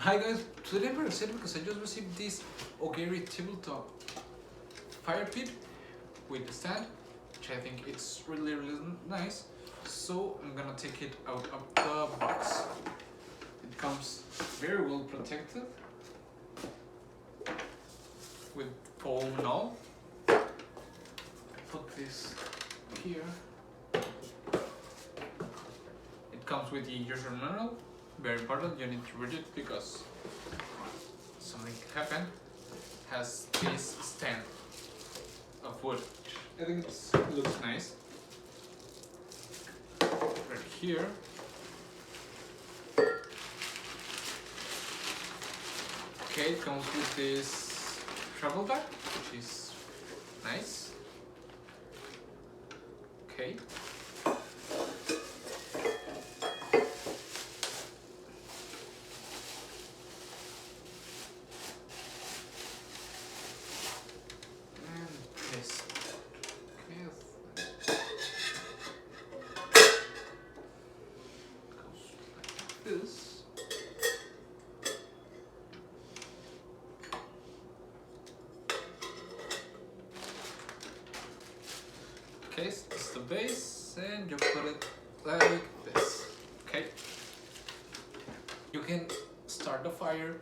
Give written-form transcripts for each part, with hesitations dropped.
Hi guys, today I'm very excited because I just received this OGERY Tabletop Firepit with the stand, which I think it's really nice. So I'm gonna take it out of the box. It comes very well protected with foam and all. Put this here. It comes with the user manual. Very important, you need to read it because something can happen. Has this stand of wood. I think it looks nice. Right here. Okay, it comes with this travel bag, which is nice. Okay. This. Okay, so this is the base, and you put it like this. Okay. You can start the fire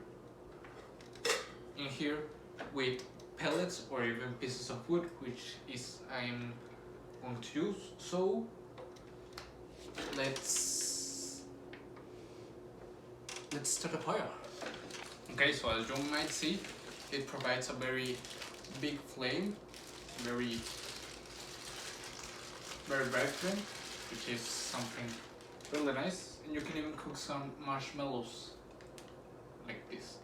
in here with pellets or even pieces of wood, which is I'm going to use. So let's start a fire. Okay, so as you might see, it provides a very big flame, very bright flame, which is something really nice. And you can even cook some marshmallows like this.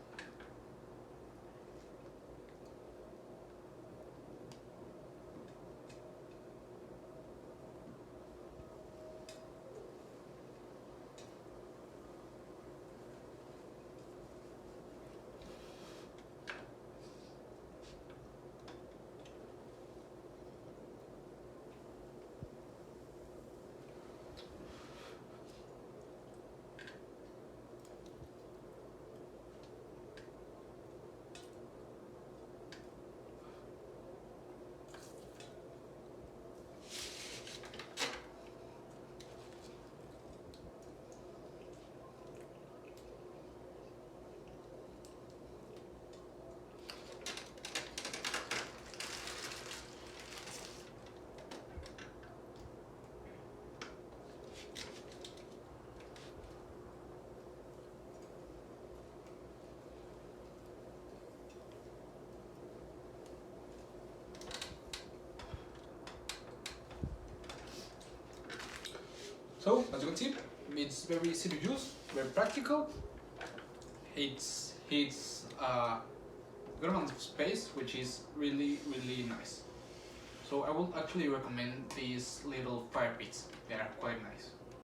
So, as you can see, it's very easy to use, very practical. It's good amount of space, which is really nice. So I would actually recommend these little fire pits. They are quite nice.